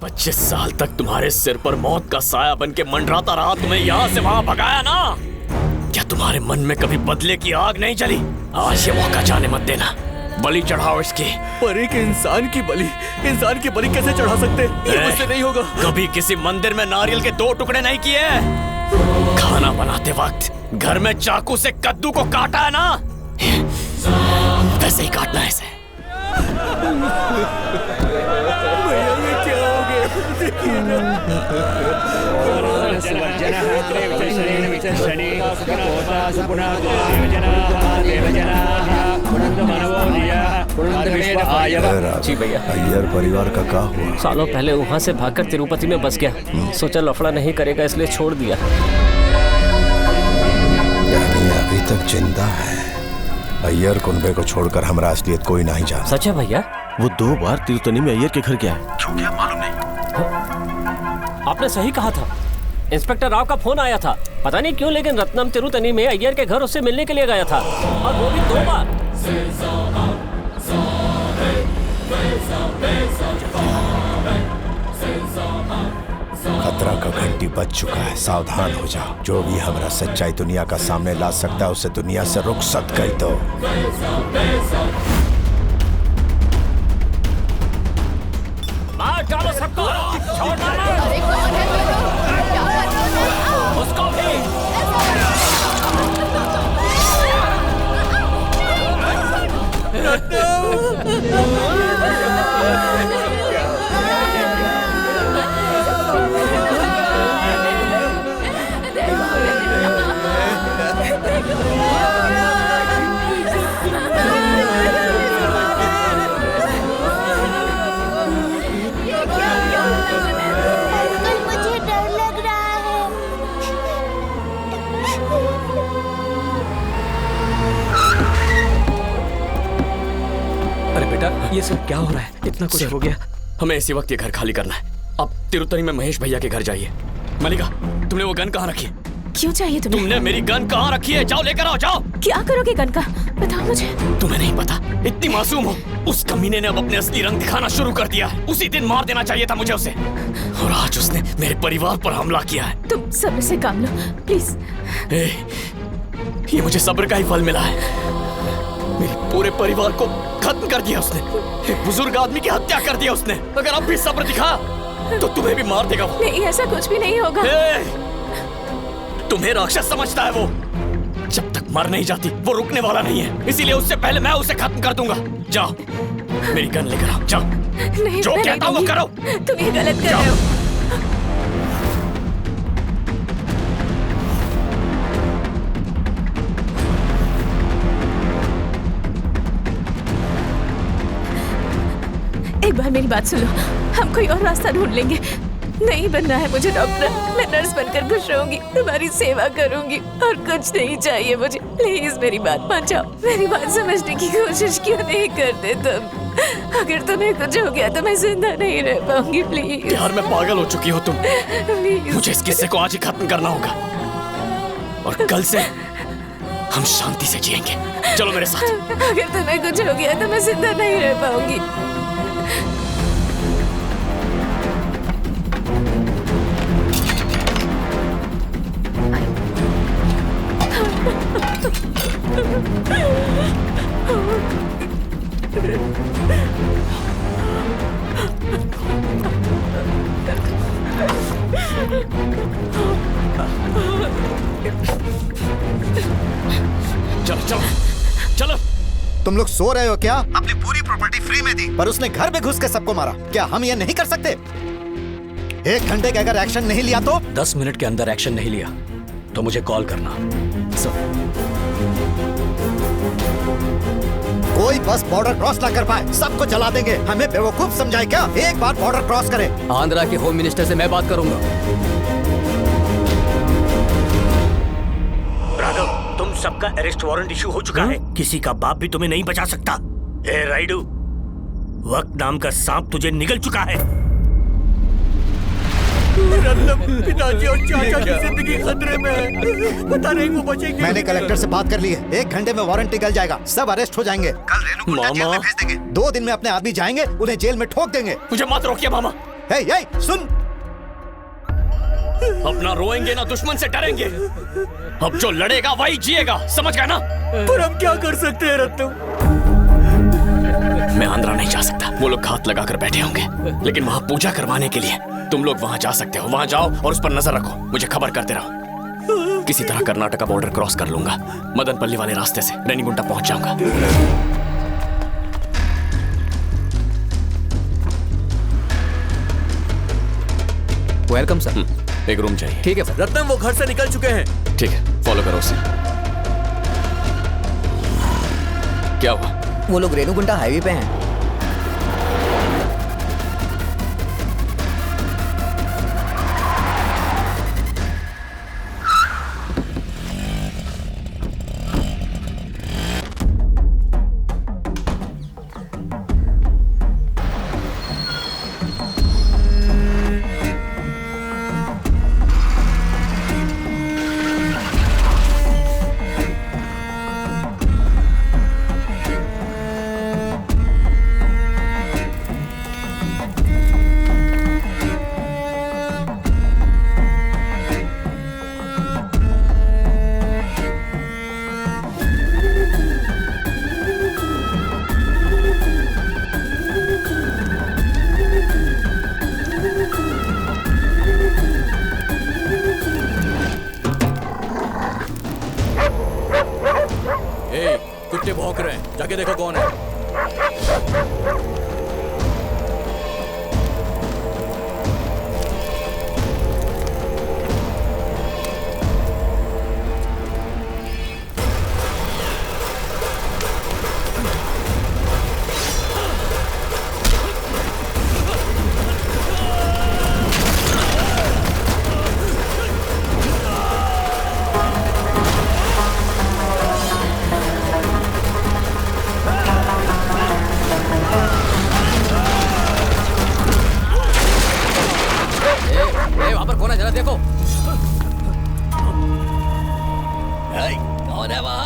25 साल तक तुम्हारे सिर पर मौत का साया बन के मंडराता रहा, तुम्हें यहाँ से वहाँ भगाया ना। क्या तुम्हारे मन में कभी बदले की आग नहीं जली? आज ये मौका जाने मत देना, बलि चढ़ाओ इसकी। पर एक इंसान की बलि कैसे चढ़ा सकते? ये मुझसे नहीं होगा। कभी किसी मंदिर में नारियल के 2 टुकड़े नहीं किए? खाना बनाते वक्त घर में चाकू से कद्दू को काटा है ना, वैसे ही काटना है इसे। भैया ये क्या हो गया? जी भैया। अय्यर परिवार का क्या हुआ? सालों पहले वहाँ से भागकर तिरुपति में बस गया। सोचा लफड़ा नहीं करेगा इसलिए छोड़ दिया। यानी अभी तक जिंदा है। अय्यर कुनबे को छोड़कर हमारा असलियत कोई नहीं जान। सच है भैया? वो 2 बार तिरुतनी में अय्यर के घर गया है। क्यों गया मालूम नहीं। आपने सही कहा था। इंस्पेक्टर राव का फोन आया था, पता नहीं क्यों, लेकिन रत्नम तिरुतनी में अय्यर के घर उससे मिलने के लिए गया था, और वो भी 2 बार। खतरा का घंटी बज चुका है, सावधान हो जाओ। जो भी हमारा सच्चाई दुनिया का सामने ला सकता है उसे दुनिया से रुखसत कर दो। मार डालो सबको, छोड़ डालो उसको भी। मुझे डर लग रहा है। अरे बेटा, ये सब क्या हो रहा है? इतना कुछ हो गया। हमें इसी वक्त ये घर खाली करना है। अब तिरुतनी में महेश भैया के घर जाइए। मलिका, तुमने वो गन कहाँ रखी है? क्यों चाहिए तुम्हें? तुमने मेरी गन कहाँ रखी है? जाओ लेकर आओ, जाओ। क्या करोगे गन का? बताओ मुझे। तुम्हें नहीं पता, इतनी मासूम हो। उस कमीने ने अब अपने असली रंग दिखाना शुरू कर दिया है। उसी दिन मार देना चाहिए था मुझे उसे, और आज उसने मेरे परिवार पर हमला किया है। तुम सब्र से काम लो प्लीज। ये मुझे सब्र का ही फल मिला है। मेरे पूरे परिवार को खत्म कर दिया उसने। एक बुजुर्ग आदमी की हत्या कर दिया उसने। अगर अब भी सब्र दिखा तो तुम्हें भी मार देगा वो। नहीं, ऐसा कुछ भी नहीं होगा। तुम्हें राक्षस समझता है वो। जब तक मर नहीं जाती वो रुकने वाला नहीं है, इसीलिए उससे पहले मैं उसे खत्म कर दूंगा। जाओ, मेरी गन लेकर आओ, जाओ। नहीं, जो कहता हूं वो करो। तुम ये गलत कर रहे हो। एक बार मेरी बात सुन लो, हम कोई और रास्ता ढूंढ लेंगे। नहीं बनना है मुझे डॉक्टर, मैं नर्स बनकर खुश रहूंगी, तुम्हारी सेवा करूंगी, और कुछ नहीं चाहिए मुझे। प्लीज मेरी बात मान जाओ, मेरी बात समझने की कोशिश क्यों नहीं करते तुम? अगर तुम्हें कुछ हो गया तो मैं जिंदा नहीं रह पाऊंगी। प्लीज प्यार में पागल हो चुकी हो तुम। प्लीज। मुझे इस किस्से को आज ही खत्म करना होगा, और कल से हम शांति से जिएंगे। चलो मेरे साथ। अगर तुम्हें कुछ हो गया तो मैं जिंदा नहीं रह पाऊंगी। चलो चलो चलो। तुम लोग सो रहे हो क्या? अपनी पूरी प्रॉपर्टी फ्री में दी, पर उसने घर में घुस के सबको मारा। क्या हम ये नहीं कर सकते? 1 घंटे के अगर एक्शन नहीं लिया तो? 10 मिनट के अंदर एक्शन नहीं लिया तो मुझे कॉल करना। कोई बस बॉर्डर क्रॉस ना कर पाए, सबको जला देंगे। हमें बेवकूफ समझाए क्या? एक बार बॉर्डर क्रॉस करे। आंध्रा के होम मिनिस्टर से मैं बात करूंगा। राघव, तुम सबका अरेस्ट वारंट इशू हो चुका है। किसी का बाप भी तुम्हें नहीं बचा सकता। ए राइडू, वक्त नाम का सांप तुझे निगल चुका है। पिताजी और चाचा की जिंदगी खतरे में है। पता नहीं वो बचेंगे। मैंने कलेक्टर से बात कर ली है, 1 घंटे में वारंट निकल जाएगा, सब अरेस्ट हो जाएंगे। कल रेनू को जेल में भेज देंगे। 2 दिन में अपने आदमी जाएंगे, उन्हें जेल में ठोक देंगे। मुझे मत रोकिए मामा, हे, सुन। अपना रोएंगे ना दुश्मन से डरेंगे। अब जो लड़ेगा वही जिएगा, समझ गया ना? पर हम क्या कर सकते हैं रत्नम? मैं आंध्रा नहीं जा सकता, वो लोग घात लगाकर बैठे होंगे, लेकिन वहां पूजा करवाने के लिए तुम लोग वहां जा सकते हो। वहां जाओ और उस पर नजर रखो, मुझे खबर करते रहो। किसी तरह कर्नाटका बॉर्डर क्रॉस कर लूंगा, मदनपल्ली वाले रास्ते से रेनीगुंटा पहुंच जाऊंगा। Welcome sir. एक रूम चाहिए। ठीक है सर। रत्नम वो घर से निकल चुके हैं। ठीक है, फॉलो करो उसे। क्या हुआ? वो लोग रेणुगुंटा हाईवे पे हैं। कुत्ते भौंक रहे हैं, जाके देखो कौन है। वहां पर कौन है, जरा देखो। कौन है वहां?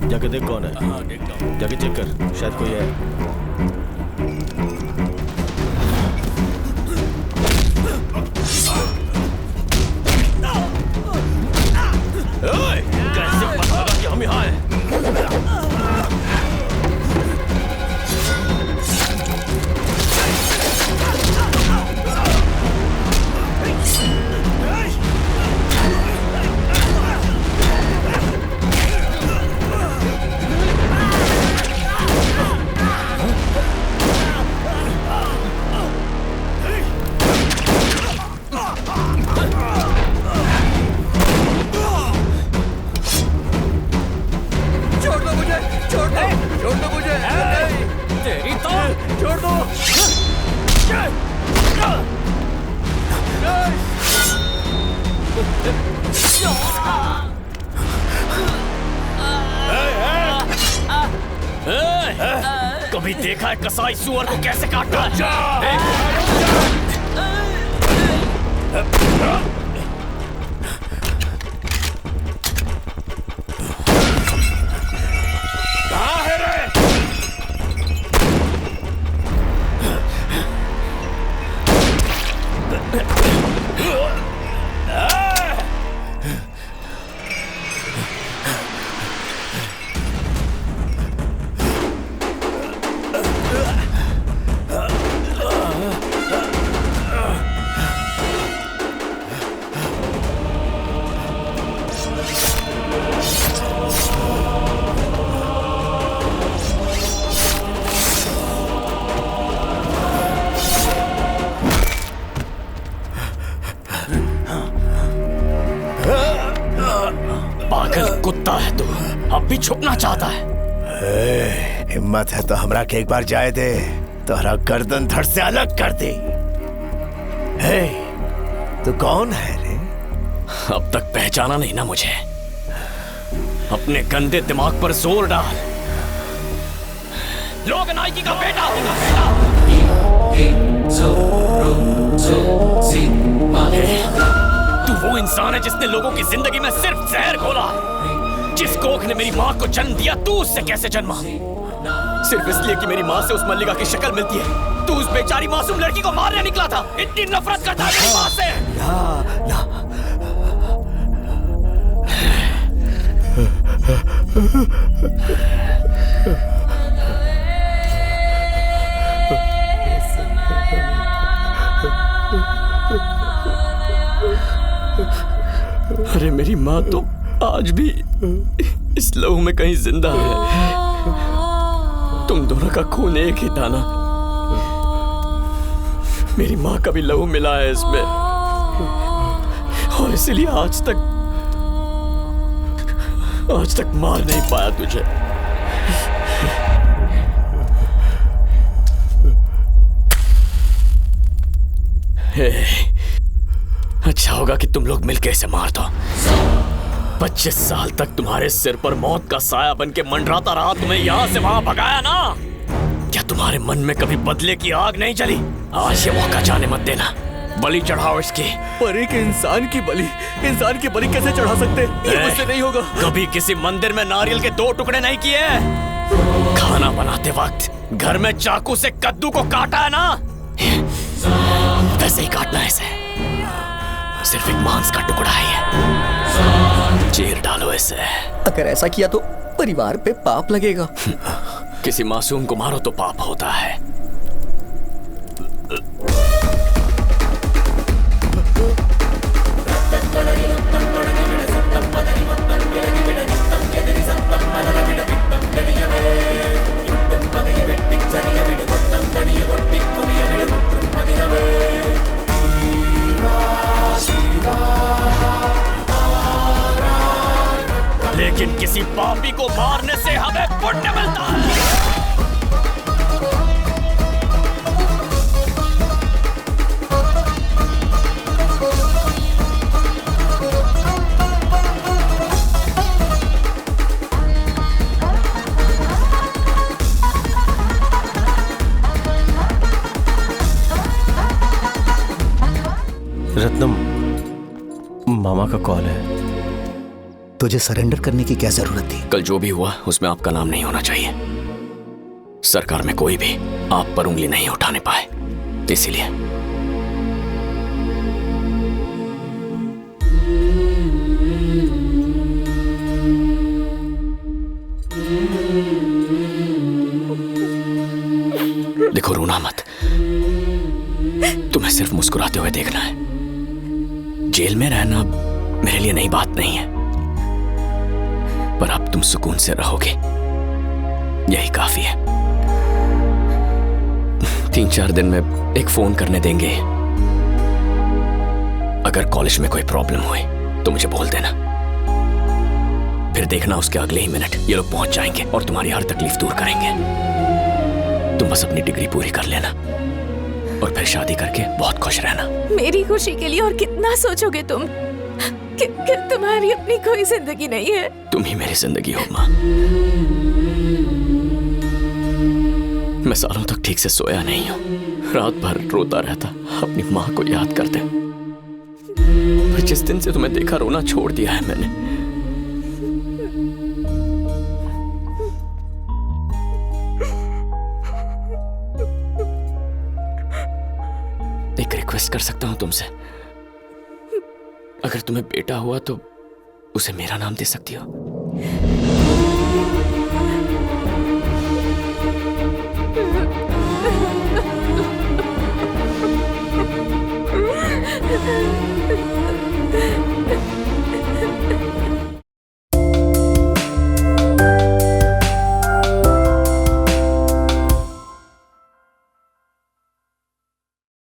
जाके देख कौन है। हाँ, देखता हूँ। जाके चेक कर, शायद कोई है। कैसे पता लगा कि हम यहाँ हैं? कभी देखा है कसाई सुअर को कैसे काटता है? कहाँ है रे? पागल कुत्ता है तू, अब भी छुपना चाहता है। हिम्मत है तो हमरा के एक बार जाए दे, तोहरा गर्दन धड़ से अलग कर दे। तू कौन है रे? अब तक पहचाना नहीं ना मुझे? अपने गंदे दिमाग पर जोर डाल। लोग नाइकी का बेटा तू वो इंसान है जिसने लोगों की जिंदगी में सिर्फ जहर घोला। जिस कोख ने मेरी माँ को जन्म दिया, तू उससे कैसे जन्मा? सिर्फ इसलिए कि मेरी माँ से उस मल्लिका की शक्ल मिलती है, तू उस बेचारी मासूम लड़की को मारने निकला था। इतनी नफरत करता है मेरी माँ से। अरे मेरी माँ तो आज भी इस लहू में कहीं जिंदा है। तुम दोनों का खून एक ही था ना? मेरी माँ का भी लहू मिला है इसमें, और इसीलिए आज तक मार नहीं पाया तुझे। अच्छा होगा कि तुम लोग मिलकर इसे मार दो। 25 साल तक तुम्हारे सिर पर मौत का साया बन के मंडराता रहा, तुम्हें यहाँ से वहां भगाया ना? क्या तुम्हारे मन में कभी बदले की आग नहीं जली? आज ये मौका जाने मत देना, बलि चढ़ाओ इसकी। पर एक इंसान की बलि कैसे चढ़ा सकते? ये मुझसे नहीं होगा। कभी किसी मंदिर में नारियल के 2 टुकड़े नहीं किए? खाना बनाते वक्त घर में चाकू से कद्दू को काटा है ना? वैसे ही काटना है इसे। सिर्फ एक मांस का टुकड़ा है ये। चीर डालो इसे। अगर ऐसा किया तो परिवार पे पाप लगेगा। किसी मासूम को मारो तो पाप होता है। लेकिन किसी पापी को मारने से हमें पुण्य मिलता है। रत्नम, मामा का कॉल है। तुझे सरेंडर करने की क्या जरूरत थी? कल जो भी हुआ उसमें आपका नाम नहीं होना चाहिए। सरकार में कोई भी आप पर उंगली नहीं उठाने पाए, इसीलिए। देखो, रोना मत। तुम्हें सिर्फ मुस्कुराते हुए देखना है। जेल में रहना मेरे लिए नई बात नहीं है, पर अब तुम सुकून से रहोगे, यही काफी है। 3-4 दिन में एक फोन करने देंगे। अगर कॉलेज में कोई प्रॉब्लम हुई तो मुझे बोल देना। फिर देखना उसके अगले ही मिनट ये लोग पहुंच जाएंगे और तुम्हारी हर तकलीफ दूर करेंगे। तुम बस अपनी डिग्री पूरी कर लेना और फिर शादी करके बहुत खुश रहना। मेरी खुशी के लिए और कितना सोचोगे तुम? क्या तुम्हारी अपनी कोई जिंदगी नहीं है? तुम ही मेरी जिंदगी हो माँ। मैं सालों तक ठीक से सोया नहीं हूँ। रात भर रोता रहता अपनी माँ को याद करते। पर जिस दिन से तुम्हें देखा, रोना छोड़ दिया है मैंने। एक रिक्वेस्ट कर सकता हूँ तुमसे? अगर तुम्हें बेटा हुआ तो उसे मेरा नाम दे सकती हो।